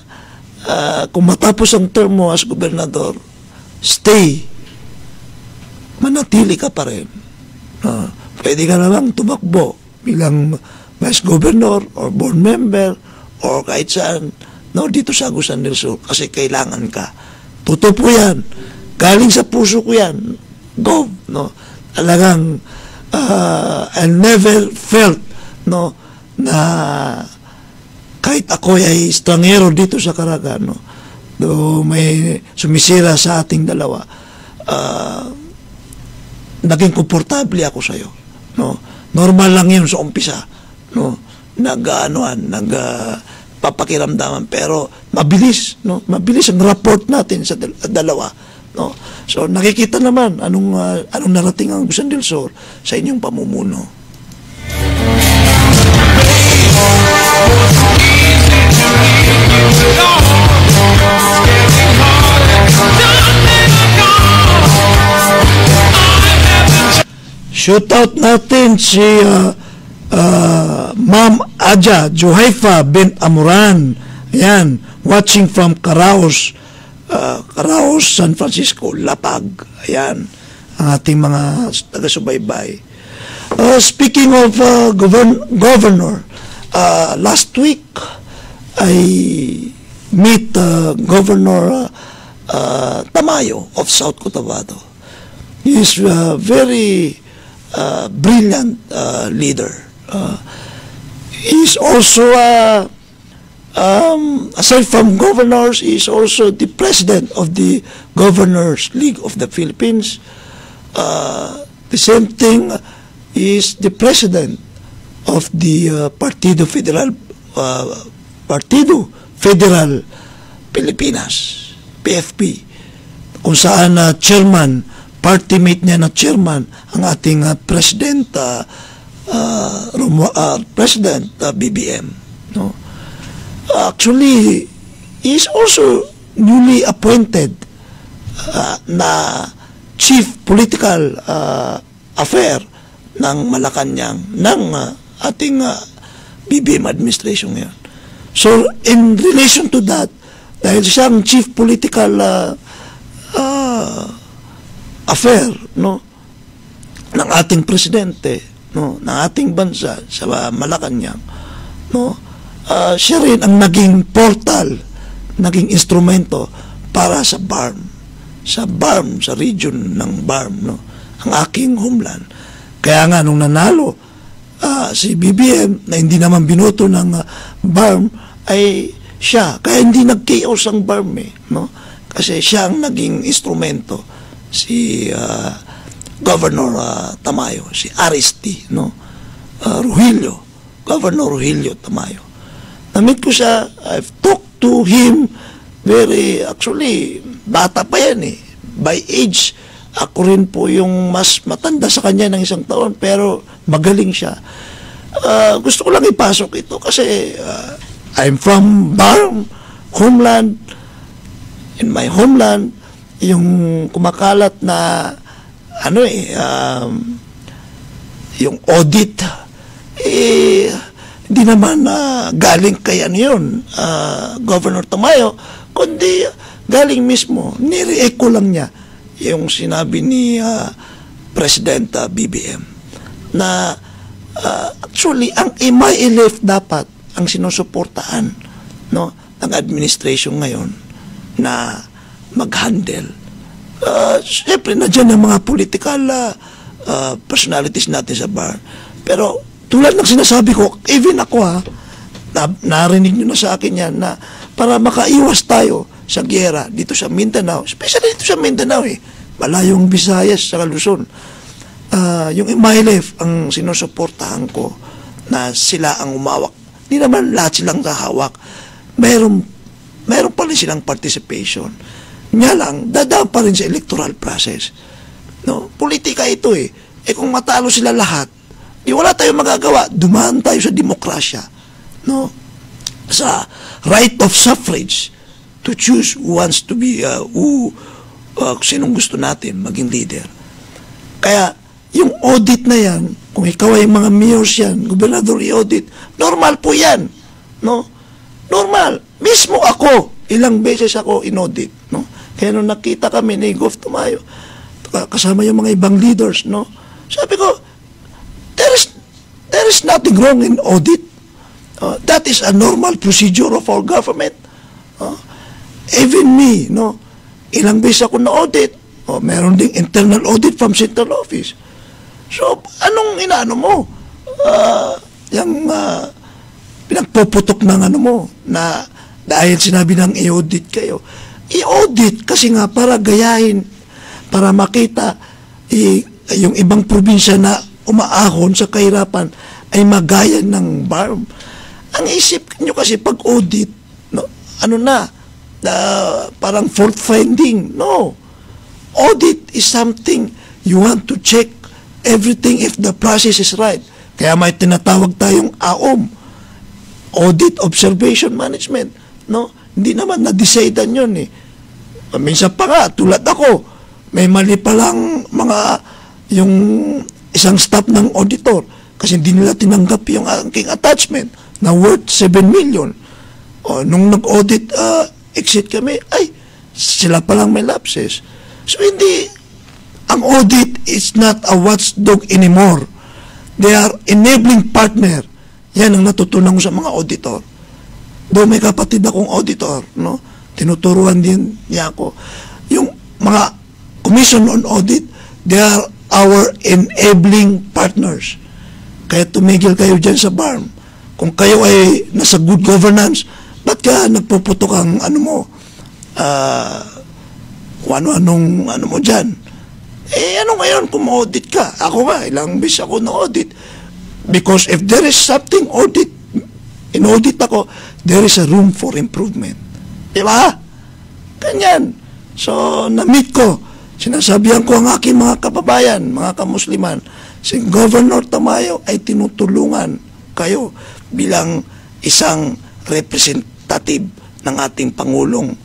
kung matapos ang term mo as gobernador, stay, manatili ka pa rin. Pwede ka na lang tumakbo bilang vice governor or board member or kahit saan, no, dito sa Agusan del Sur, kasi kailangan ka. Totoo po yan. Galing sa puso ko yan. Go, no. Talagang I never felt, no, na kahit ako ay estrangero dito sa Caraga, no, do may sumisira sa ating dalawa, naging komportable ako sa iyo, no. Normal lang yun sa umpisa, no, papakiramdaman, pero mabilis, no, mabilis ang rapport natin sa dalawa, no. So nakikita naman anong narating ang Agusan del Sur sa inyong pamumuno. Shoutout natin si Ma'am Aja Juhaifa bint Amuran. Ayan, watching from Caraos, San Francisco, Lapag. Ayan, ang ating mga taga-subaybay. Speaking of governor, last week I meet Governor Tamayo of South Cotabato. He is a very brilliant leader. He's also aside from governors, he's also the president of the Governors League of the Philippines. The same thing is the president of the Partido Federal Pilipinas, PFP, kung saan chairman, party mate niya na chairman, ang ating President BBM. No? Actually, he is also newly appointed na Chief Political Affair ng Malacanang ng ating BBM administration ngayon. So, in relation to that, dahil siyang Chief Political Affair, no, ng ating presidente, no, ng ating bansa sa Malacanang, no, siya rin ang naging portal, naging instrumento para sa BARM, sa region ng BARM, no, ang aking homeland. Kaya nga nung nanalo si BBM na hindi naman binoto ng BARM ay siya, kaya hindi nag-chaos ang BARM, no, kasi siya ang naging instrumento, si Governor Tamayo, si Aristi, no, Governor Rogelio Tamayo. Namit ko siya, I've talked to him actually, bata pa yan by age. Ako rin po yung mas matanda sa kanya ng 1 taon, pero magaling siya. Gusto ko lang ipasok ito kasi I'm from BARM, homeland. In my homeland, yung kumakalat na yung audit, hindi naman galing kay yun, Governor Tamayo, kundi galing mismo, nire-echo lang niya yung sinabi ni President BBM na actually ang MILF dapat ang sinusuportahan, no, ng administration ngayon na mag-handle. Siyempre nandiyan ang mga political personalities natin sa BARM, pero tulad ng sinasabi ko, even ako narinig nyo na sa akin yan, na para makaiwas tayo sa giyera dito sa Mindanao, especially dito sa Mindanao, malayong Visayas sa Luzon, yung MILF ang sinusuportahan ko na sila ang umawak. Hindi naman lahat silang kahawak, mayroon pa rin silang participation. Nga lang, dadaan pa rin sa electoral process, no? Politika ito kung matalo sila lahat, wala tayong magagawa. Dumaan tayo sa demokrasya, no, sa right of suffrage to choose who wants to be sinong gusto natin maging leader. Kaya yung audit na yan, kung ikaw ay mga mayors yan, gobernador i-audit, normal po yan. No? Normal. Mismo ako, ilang beses ako in-audit. No? Kaya nung nakita kami ni Gov. Tamayo, kasama yung mga ibang leaders, no? Sabi ko, there is nothing wrong in audit. That is a normal procedure of our government. Even me, no? Ilang beses ako na-audit. Meron ding internal audit from central office. So, anong inaano mo? Yung pinagpuputok ng ano mo na dahil sinabi ng i-audit kayo. I-audit kasi nga para gayahin, para makita yung ibang probinsya na umaahon sa kahirapan ay magaya ng BARM. Ang isip nyo kasi pag audit, no, ano na, parang fault finding. No. Audit is something you want to check everything if the process is right. Kaya may tinatawag tayong AOM, Audit Observation Management. No? Hindi naman na-decidean yun eh. Minsan pa nga, tulad ako, may mali palang yung isang staff ng auditor kasi hindi nila tinanggap yung aking attachment na worth 7 million. Nung nag-audit exit kami, ay, sila palang may lapses. So hindi, ang audit is not a watchdog anymore. They are enabling partner. Yan ang natutunan ko sa mga auditor. Doon may kapatid akong auditor, no? Tinuturuan din niya ako. Yung mga Commission on Audit, they are our enabling partners. Kaya tumigil kayo dyan sa BARM. Kung kayo ay nasa good governance, ba't ka nagpuputok ang ano mo, ano-anong ano mo dyan? Ano ngayon kung ma-audit ka? Ako nga, ilang beses ako na-audit. Because if there is something in-audit ako, there is a room for improvement. Diba? Ganyan. So, na-meet ko. Sinasabihan ko ang aking mga kababayan, mga kamusliman, si Governor Tamayo ay tinutulungan kayo bilang isang representative ng ating Pangulong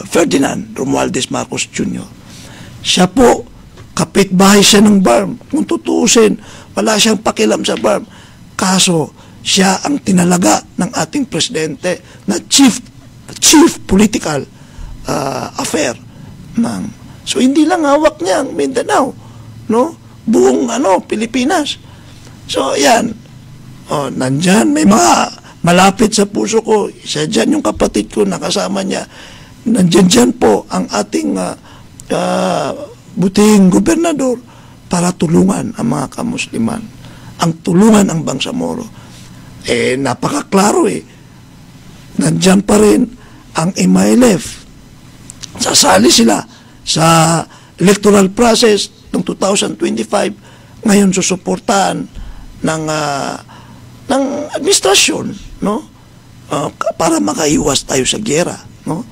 Ferdinand Romualdez Marcos Jr. Siya po, kapitbahay siya ng BARM. Kung tutuusin, wala siyang pakialam sa BARM. Kaso, siya ang tinalaga ng ating presidente na chief political affair. So, hindi lang hawak niya ang Mindanao, no? Buong Pilipinas. So, yan. Nandyan, may mga malapit sa puso ko. Isa dyan yung kapatid ko, nakasama niya. Nandyan po ang ating butihing gobernador para tulungan ang mga kamusliman. Ang tulungan ang Bangsamoro. Napakaklaro eh. Nandyan pa rin ang MILF. Sasali sila sa electoral process ng 2025. Ngayon susuportahan ng administrasyon, no? Para makaiwas tayo sa giyera, no?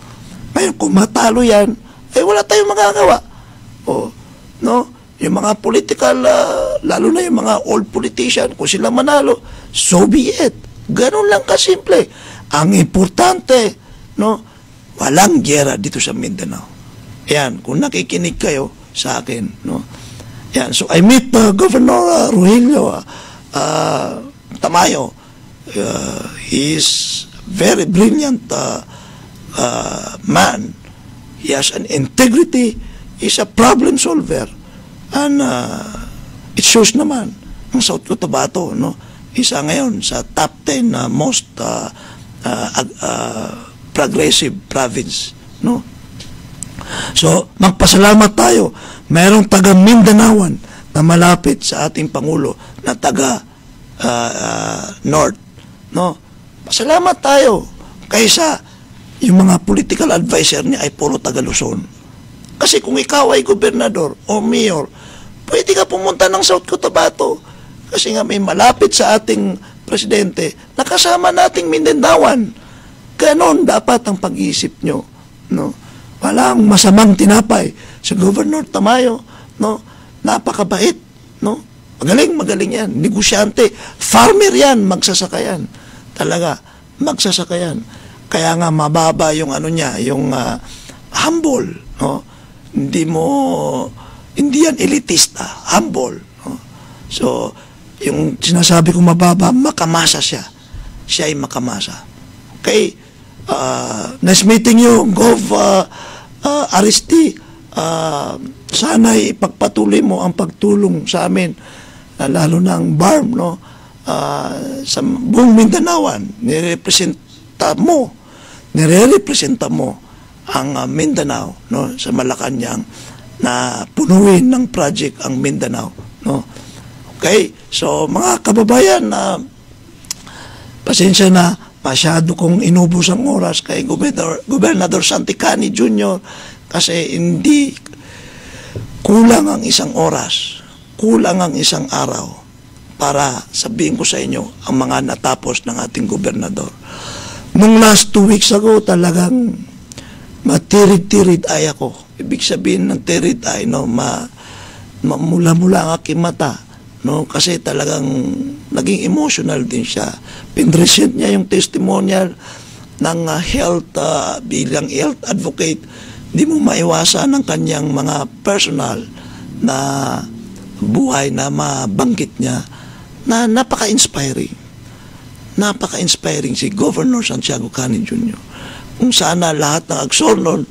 Ngayon kung matalo yan, wala tayong magagawa. No? Yung mga political, lalo na yung mga old politician, kung sila manalo, so be it. Ganun lang kasimple. Ang importante, no? Walang giyera dito sa Mindanao. Yan, kung nakikinig kayo sa akin, no? Yan, so I meet Governor Rogelio Tamayo. He is very brilliant man. He has an integrity. He's a problem solver. And it shows naman ang South Cotabato, no? Isa ngayon sa top 10 most progressive province, no? So, magpasalamat tayo. Mayroong taga Mindanaoan na malapit sa ating Pangulo na taga North, no? Pasalamat tayo kaysa yung mga political advisor niya ay puro taga Luzon. Kasi kung ikaw ay gobernador o mayor, pwede ka pumunta ng South Cotabato kasi nga may malapit sa ating presidente na kasama nating Mindanaoan. Ganon dapat ang pag-iisip nyo, no? Walang masamang tinapay sa Governor Tamayo, no? Napakabait, no? Magaling yan, negosyante, farmer yan, magsasaka yan. Talaga, magsasaka yan. Kaya nga mababa yung niya, yung humble, no? Hindi mo Hindi yan elitista, humble. No? So, yung sinasabi ko mababa, makamasa siya. Siya ay makamasa. Okay, nice meeting you, Gov Aristi. Sana ipagpatuloy mo ang pagtulong sa amin, lalo ng BARM, no? Sa buong Mindanaoan, nire-representa mo ang Mindanao, no, sa Malacanang, na punuin ng project ang Mindanao, no. Okay, so mga kababayan, pasensya na masyado kong inubos ang oras kay Gobernador Santicani Jr. kasi hindi kulang ang isang oras, kulang ang isang araw para sabihin ko sa inyo ang mga natapos ng ating gobernador. Nung last 2 weeks ago, talagang matirid-tirid ay ako. Ibig sabihin ng tirid ay, no, mula-mula ang aking mata, no, kasi talagang naging emotional din siya. Pinresent niya yung testimonial ng health, bilang health advocate. Hindi mo maiwasan ang kanyang mga personal na buhay na mabanggit niya, na napaka-inspiring. Napaka-inspiring si Governor Santiago Cani Jr. Kung sana lahat ng Agsornon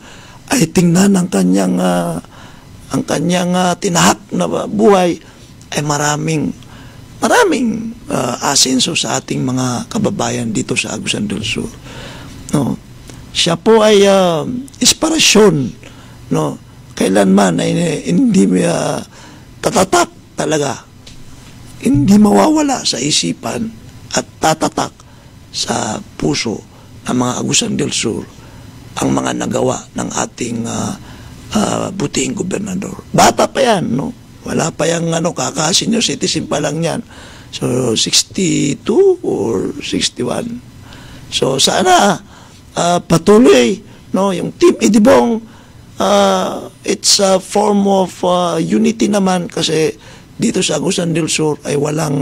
ay tingnan ang kanyang tinahak na buhay, ay maraming asenso sa ating mga kababayan dito sa Agusan del Sur. No, siya po ay inspirasyon, no, kailanman ay hindi tatatak talaga, hindi mawawala sa isipan at tatatak sa puso ng mga Agusan del Sur ang mga nagawa ng ating butihing gobernador. Bata pa yan, no? Wala pa yung kaka-senior citizen pa lang yan. So, 62 or 61. So, sana patuloy, no, yung Team Idibong, it's a form of unity naman, kasi dito sa Agusan del Sur ay walang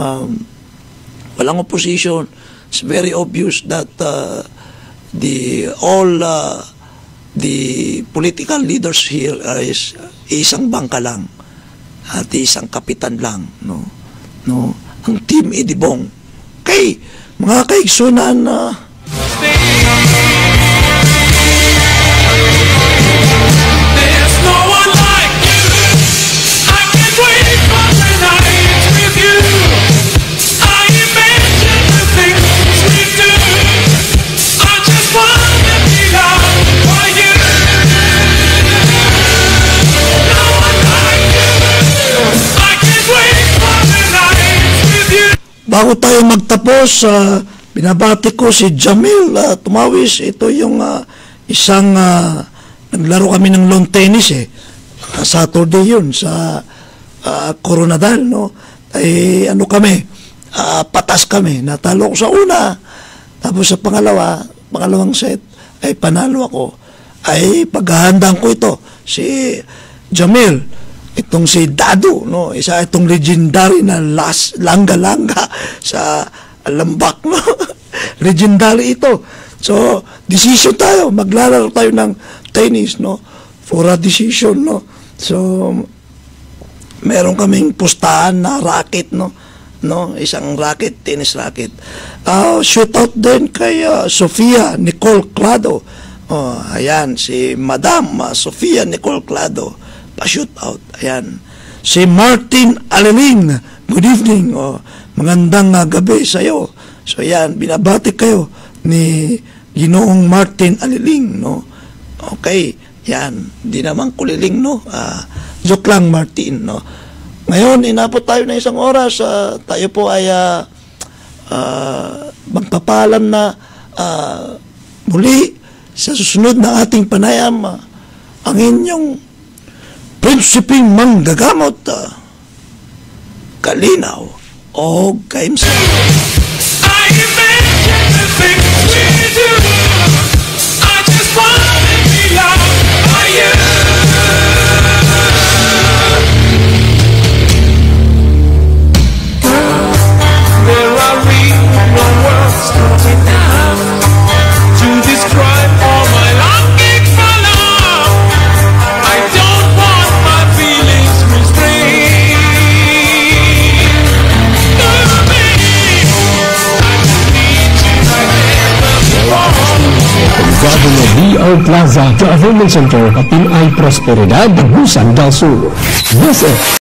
opposition. It's very obvious that all the political leaders here is isang bangka lang at isang kapitan lang, no, ang Team Idibong. Okay, mga kaigsunan, There's no one like you. I can't wait for the night with you. I imagine the things we do. I just wanna be loved by you. No one like you. I can't wait for the night with you. bago tayo magtapos, binabati ko si Jamil Tumawis. Ito yung isang naglaro kami ng lawn tennis Saturday yun sa Coronadal, no? Ay kami, patas kami, natalo ko sa una, tapos sa pangalawang set ay panalo ako. Ay paghahandang ko ito si Jamil, itong si Dado, no, isa itong legendary na langga-langga sa Lambak, no. Legendary ito. So decision tayo, maglalaro tayo ng tennis, no, for a decision, no. So meron kaming pustahan na racket, no, isang racket, tennis racket. Shoot out din kay Sofia Nicole Clado. Ayan, si Madam Sofia Nicole Clado, pa-shoot out. Ayan. Si Martin Aliling, good evening. Magandang gabi sa iyo. So ayan, binabati kayo ni Ginoong Martin Aliling, no. Okay, yan. Di naman kuliling, no. Joke lang, Martin, no. Ngayon, inabot tayo na isang oras. Tayo po ay magpapalam na muli sa susunod na ating panayam, ang inyong prinsipeng manggagamot, kalinaw o kaimsa. I imagine the things we do. I just wanna be loved by you. There are real words coming down to describe all my longing for love. I don't want my feelings BDO Plaza Government Center, Kapinay Prosperidad, Agusan del Sur. Visit